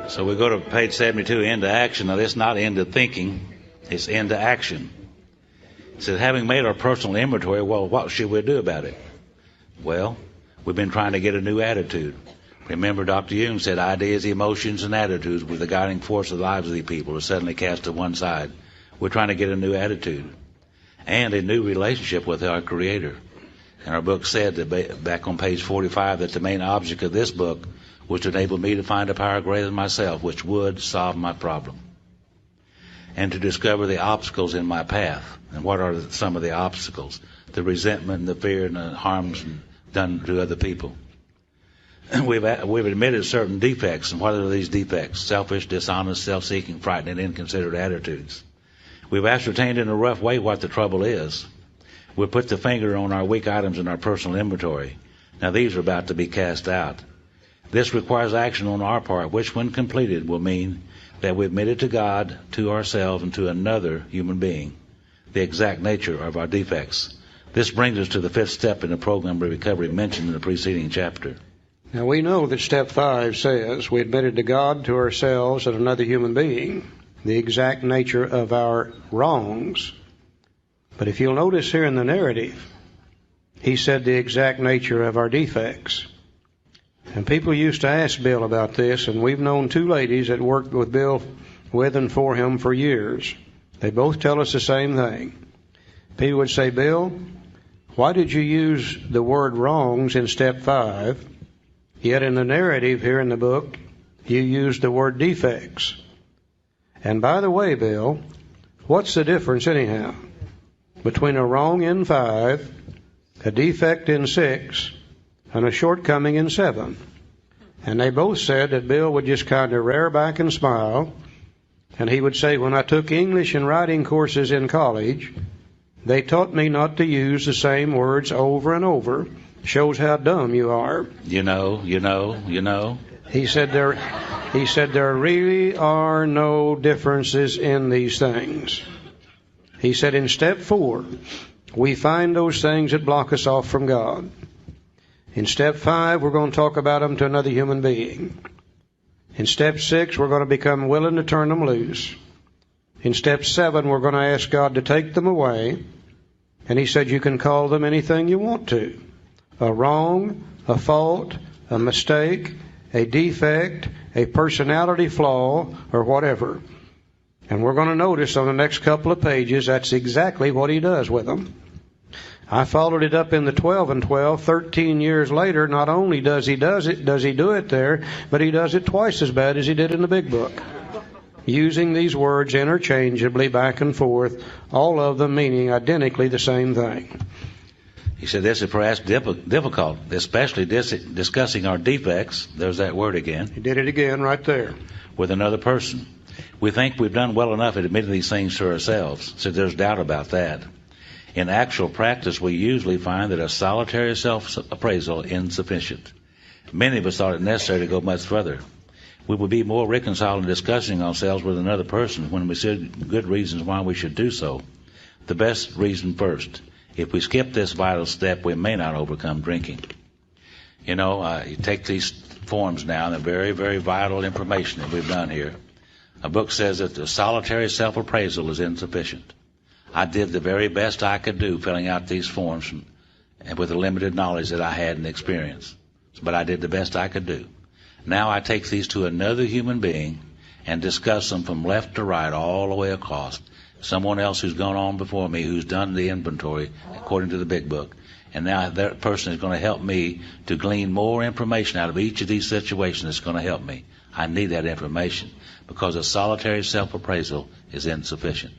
So we go to page 72, into action. Now, this is not into thinking, it's into action. It says, having made our personal inventory, well, what should we do about it? Well, we've been trying to get a new attitude. Remember, Dr. Jung said ideas, emotions, and attitudes were the guiding force of the lives of these people are suddenly cast to one side. We're trying to get a new attitude and a new relationship with our Creator. And our book said that back on page 45 that the main object of this book was to enable me to find a power greater than myself which would solve my problem, and to discover the obstacles in my path. And what are some of the obstacles? The resentment and the fear and the harms done to other people. We've admitted certain defects. And what are these defects? Selfish, dishonest, self-seeking, frightened, and inconsiderate attitudes. We've ascertained in a rough way what the trouble is. We've put the finger on our weak items in our personal inventory. Now these are about to be cast out. This requires action on our part, which when completed will mean that we admitted to God, to ourselves, and to another human being the exact nature of our defects. This brings us to the fifth step in the program of recovery mentioned in the preceding chapter. Now we know that step 5 says we admitted to God, to ourselves, and another human being the exact nature of our wrongs. But if you'll notice here in the narrative, he said the exact nature of our defects. And people used to ask Bill about this, and we've known 2 ladies that worked with Bill with and for him for years. They both tell us the same thing. People would say, Bill, why did you use the word wrongs in step 5, yet in the narrative here in the book, you used the word defects? And by the way, Bill, what's the difference anyhow between a wrong in 5, a defect in 6, and a shortcoming in 7? And they both said that Bill would just kind of rear back and smile, and he would say, when I took English and writing courses in college, they taught me not to use the same words over and over. Shows how dumb you are. You know. He said there really are no differences in these things. He said in step 4, we find those things that block us off from God. In step 5, we're going to talk about them to another human being. In step 6, we're going to become willing to turn them loose. In step 7, we're going to ask God to take them away. And he said you can call them anything you want to. A wrong, a fault, a mistake, a defect, a personality flaw, or whatever. And we're going to notice on the next couple of pages that's exactly what he does with them. I followed it up in the 12 and 12. 13 years later, not only does he do it there, but he does it twice as bad as he did in the big book. Using these words interchangeably back and forth, all of them meaning identically the same thing. He said this is perhaps difficult, especially discussing our defects. There's that word again. He did it again right there. With another person. We think we've done well enough at admitting these things to ourselves, so there's doubt about that. In actual practice, we usually find that a solitary self-appraisal is insufficient. Many of us thought it necessary to go much further. We would be more reconciled in discussing ourselves with another person when we see good reasons why we should do so. The best reason first. If we skip this vital step, we may not overcome drinking. You take these forms now, and the very, very vital information that we've done here. A book says that the solitary self-appraisal is insufficient. I did the very best I could do filling out these forms with the limited knowledge that I had and experience. But I did the best I could do. Now I take these to another human being and discuss them from left to right all the way across. Someone else who's gone on before me, who's done the inventory according to the big book. And now that person is going to help me to glean more information out of each of these situations that's going to help me. I need that information because a solitary self-appraisal is insufficient.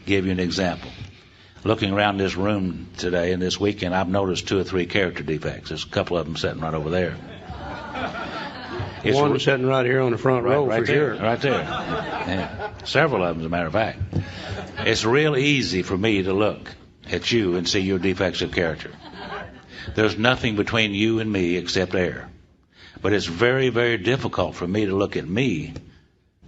Give you an example. Looking around this room today and this weekend, I've noticed 2 or 3 character defects. There's a couple of them sitting right over there. One sitting right here on the front row right for there, sure. Right there. Yeah. Several of them, as a matter of fact. It's real easy for me to look at you and see your defects of character. There's nothing between you and me except air. But it's very, very difficult for me to look at me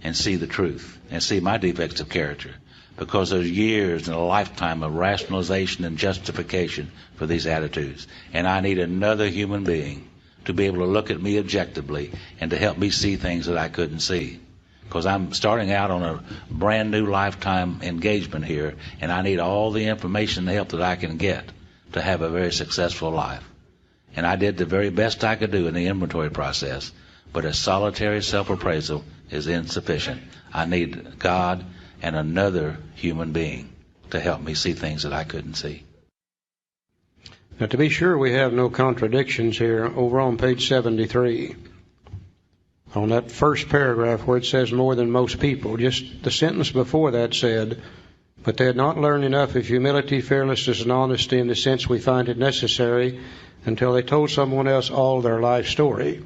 and see the truth and see my defects of character, because there's years and a lifetime of rationalization and justification for these attitudes. And I need another human being to be able to look at me objectively and to help me see things that I couldn't see. Because I'm starting out on a brand new lifetime engagement here, and I need all the information and help that I can get to have a very successful life. And I did the very best I could do in the inventory process, but a solitary self-appraisal is insufficient. I need God and another human being to help me see things that I couldn't see. Now, to be sure we have no contradictions here, over on page 73, on that first paragraph where it says more than most people, just the sentence before that said, but they had not learned enough of humility, fearlessness, and honesty in the sense we find it necessary until they told someone else all their life story.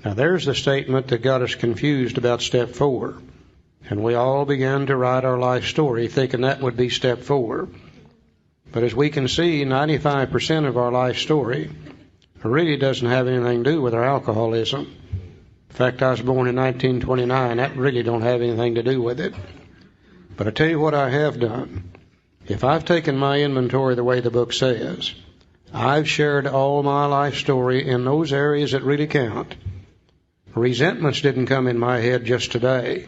Now, there's the statement that got us confused about step 4. And we all began to write our life story thinking that would be step 4. But as we can see, 95% of our life story really doesn't have anything to do with our alcoholism. In fact, I was born in 1929. That really don't have anything to do with it. But I tell you what I have done. If I've taken my inventory the way the book says, I've shared all my life story in those areas that really count. Resentments didn't come in my head just today.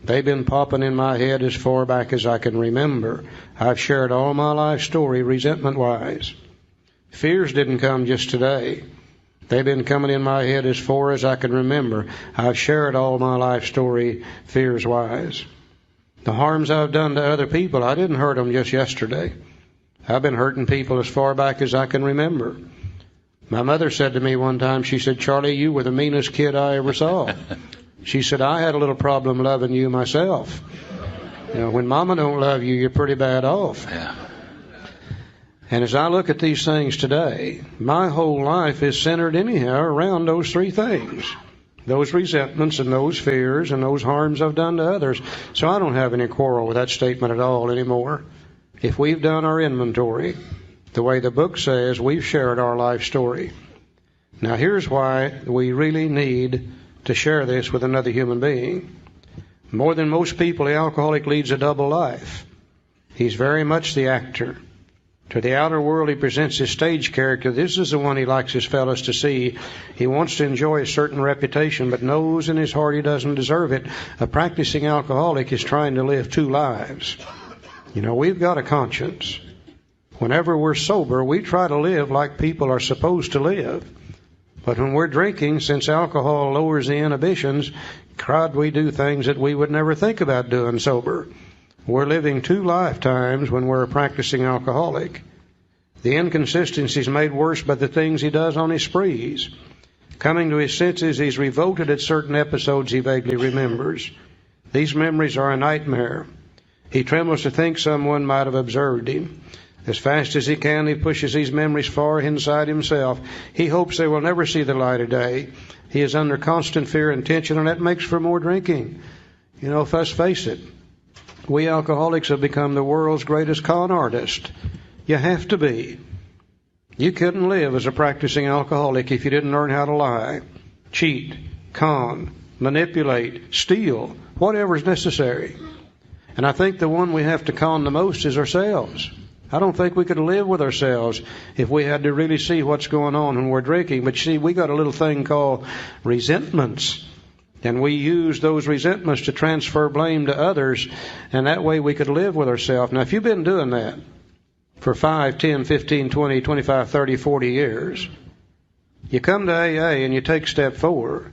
They've been popping in my head as far back as I can remember. I've shared all my life story resentment-wise. Fears didn't come just today. They've been coming in my head as far as I can remember. I've shared all my life story fears-wise. The harms I've done to other people, I didn't hurt them just yesterday. I've been hurting people as far back as I can remember. My mother said to me one time, she said, Charlie, you were the meanest kid I ever saw. She said, I had a little problem loving you myself. You know, when Mama don't love you, you're pretty bad off. Yeah. And as I look at these things today, my whole life is centered anyhow around those 3 things. Those resentments and those fears and those harms I've done to others. So I don't have any quarrel with that statement at all anymore. If we've done our inventory, the way the book says, we've shared our life story. Now here's why we really need to share this with another human being. More than most people, the alcoholic leads a double life. He's very much the actor. To the outer world, he presents his stage character. This is the one he likes his fellows to see. He wants to enjoy a certain reputation, but knows in his heart he doesn't deserve it. A practicing alcoholic is trying to live 2 lives. You know, we've got a conscience. Whenever we're sober, we try to live like people are supposed to live. But when we're drinking, since alcohol lowers the inhibitions, crowd, we do things that we would never think about doing sober. We're living 2 lifetimes when we're a practicing alcoholic. The inconsistency is made worse by the things he does on his sprees. Coming to his senses, he's revolted at certain episodes he vaguely remembers. These memories are a nightmare. He trembles to think someone might have observed him. As fast as he can, he pushes these memories far inside himself. He hopes they will never see the light of day. He is under constant fear and tension, and that makes for more drinking. You know, let's face it, we alcoholics have become the world's greatest con artist. You have to be. You couldn't live as a practicing alcoholic if you didn't learn how to lie, cheat, con, manipulate, steal, whatever is necessary. And I think the one we have to con the most is ourselves. I don't think we could live with ourselves if we had to really see what's going on when we're drinking. But see, we got a little thing called resentments. And we use those resentments to transfer blame to others. And that way we could live with ourselves. Now, if you've been doing that for 5, 10, 15, 20, 25, 30, 40 years, you come to AA and you take step 4.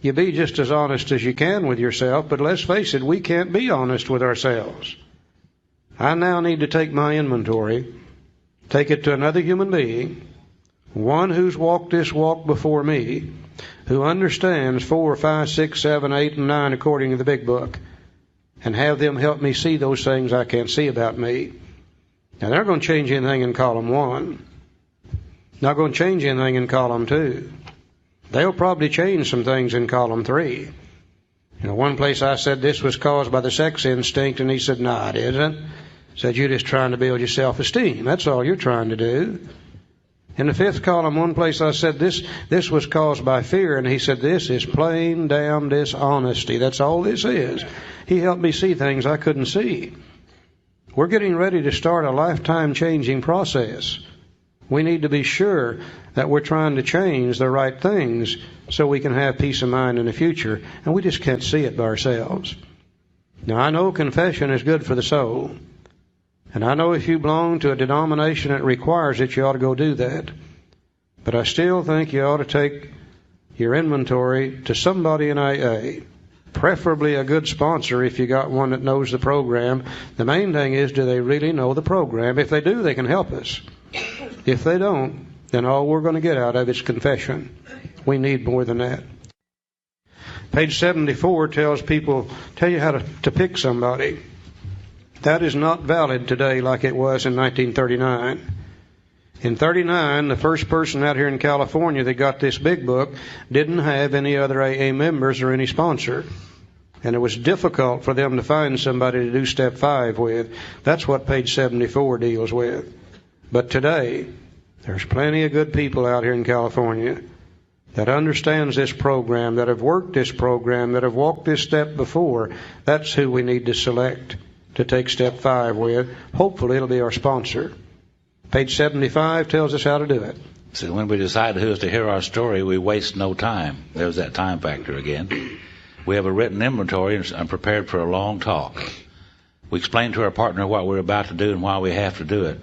You be just as honest as you can with yourself. But let's face it, we can't be honest with ourselves. I now need to take my inventory, take it to another human being, one who's walked this walk before me, who understands 4, 5, 6, 7, 8, and 9 according to the big book, and have them help me see those things I can't see about me. Now, they're going to change anything in column 1. Not going to change anything in column 2. They'll probably change some things in column 3. You know, one place I said this was caused by the sex instinct, and he said, no, it isn't. Said, you're just trying to build your self-esteem. That's all you're trying to do. In the 5th column, one place I said this was caused by fear, and he said, this is plain damn dishonesty. That's all this is. He helped me see things I couldn't see. We're getting ready to start a lifetime changing process. We need to be sure that we're trying to change the right things so we can have peace of mind in the future, and we just can't see it by ourselves. Now, I know confession is good for the soul, and I know if you belong to a denomination that requires it, you ought to go do that. But I still think you ought to take your inventory to somebody in AA, preferably a good sponsor if you got one that knows the program. The main thing is, do they really know the program? If they do, they can help us. If they don't, then all we're going to get out of it is confession. We need more than that. Page 74 tells you how to pick somebody. That is not valid today like it was in 1939. In 39, the first person out here in California that got this big book didn't have any other AA members or any sponsor. And it was difficult for them to find somebody to do step 5 with. That's what page 74 deals with. But today, there's plenty of good people out here in California that understands this program, that have worked this program, that have walked this step before. That's who we need to select to take step 5 with. Hopefully it'll be our sponsor. Page 75 tells us how to do it. So when we decide who is to hear our story, we waste no time. There's that time factor again. We have a written inventory and prepared for a long talk. We explain to our partner what we're about to do and why we have to do it.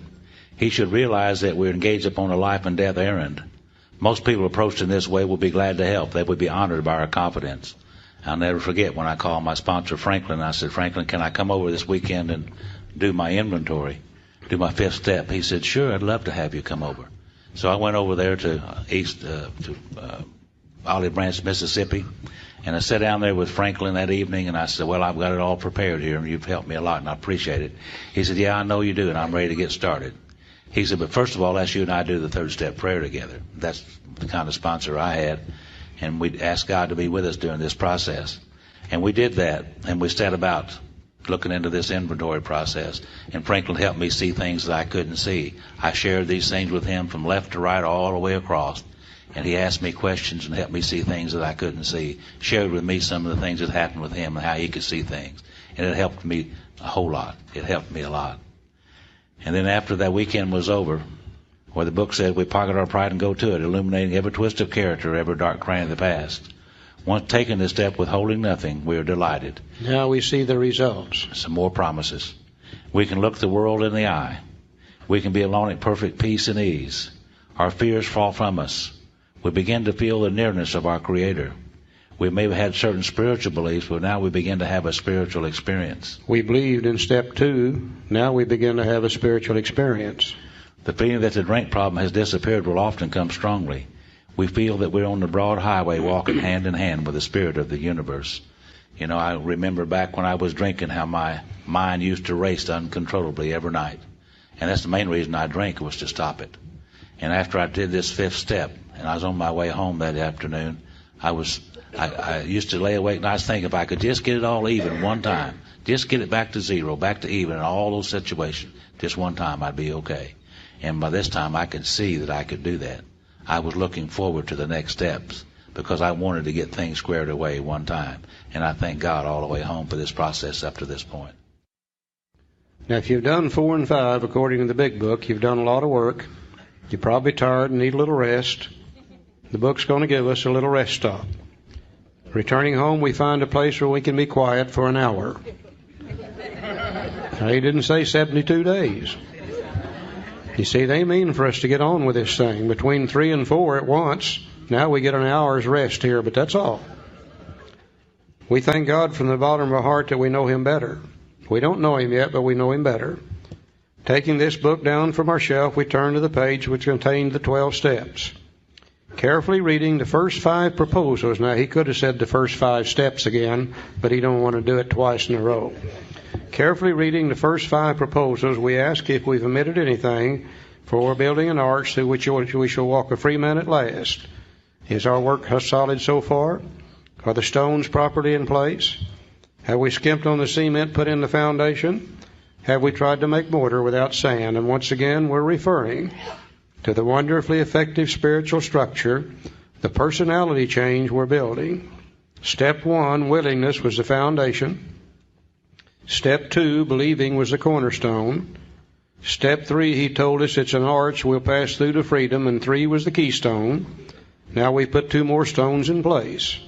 He should realize that we're engaged upon a life and death errand. Most people approached in this way will be glad to help. They would be honored by our confidence. I'll never forget when I called my sponsor, Franklin. I said, Franklin, can I come over this weekend and do my inventory, do my 5th step? He said, sure, I'd love to have you come over. So I went over there to Olive Branch, Mississippi, and I sat down there with Franklin that evening, and I said, well, I've got it all prepared here, and you've helped me a lot, and I appreciate it. He said, yeah, I know you do, and I'm ready to get started. He said, but first of all, let's you and I do the 3rd step prayer together. That's the kind of sponsor I had, and we'd ask God to be with us during this process. And we did that, and we set about looking into this inventory process, and Franklin helped me see things that I couldn't see. I shared these things with him from left to right all the way across, and he asked me questions and helped me see things that I couldn't see, shared with me some of the things that happened with him and how he could see things, and it helped me a whole lot. It helped me a lot. And then after that weekend was over, where the book said we pocket our pride and go to it, illuminating every twist of character, every dark cranny of the past. Once taking this step withholding nothing, we are delighted. Now we see the results. Some more promises. We can look the world in the eye. We can be alone at perfect peace and ease. Our fears fall from us. We begin to feel the nearness of our Creator. We may have had certain spiritual beliefs, but now we begin to have a spiritual experience. We believed in step 2. Now we begin to have a spiritual experience. The feeling that the drink problem has disappeared will often come strongly. We feel that we're on the broad highway walking hand in hand with the spirit of the universe. You know, I remember back when I was drinking how my mind used to race uncontrollably every night. And that's the main reason I drank, was to stop it. And after I did this 5th step, and I was on my way home that afternoon, I used to lay awake nights thinking if I could just get it all even one time, just get it back to 0, back to even in all those situations, just one time I'd be okay. And by this time I could see that I could do that. I was looking forward to the next steps because I wanted to get things squared away one time. And I thank God all the way home for this process up to this point. Now, if you've done 4 and 5, according to the big book, you've done a lot of work. You're probably tired and need a little rest. The book's going to give us a little rest stop. Returning home, we find a place where we can be quiet for an hour. Now, he didn't say 72 days. You see, they mean for us to get on with this thing. Between 3 and 4 at once, now we get an hour's rest here, but that's all. We thank God from the bottom of our heart that we know Him better. We don't know Him yet, but we know Him better. Taking this book down from our shelf, we turn to the page which contained the 12 steps. Carefully reading the first 5 proposals. Now, he could have said the first 5 steps again, but he don't want to do it twice in a row. Carefully reading the first 5 proposals, we ask if we've omitted anything, for we're building an arch through which we shall walk a free man at last. Is our work solid so far? Are the stones properly in place? Have we skimped on the cement put in the foundation? Have we tried to make mortar without sand? And once again, we're referring to the wonderfully effective spiritual structure, the personality change we're building. Step 1, willingness, was the foundation. Step 2, believing, was the cornerstone. Step 3, he told us it's an arch we'll pass through to freedom, and 3 was the keystone. Now we put 2 more stones in place.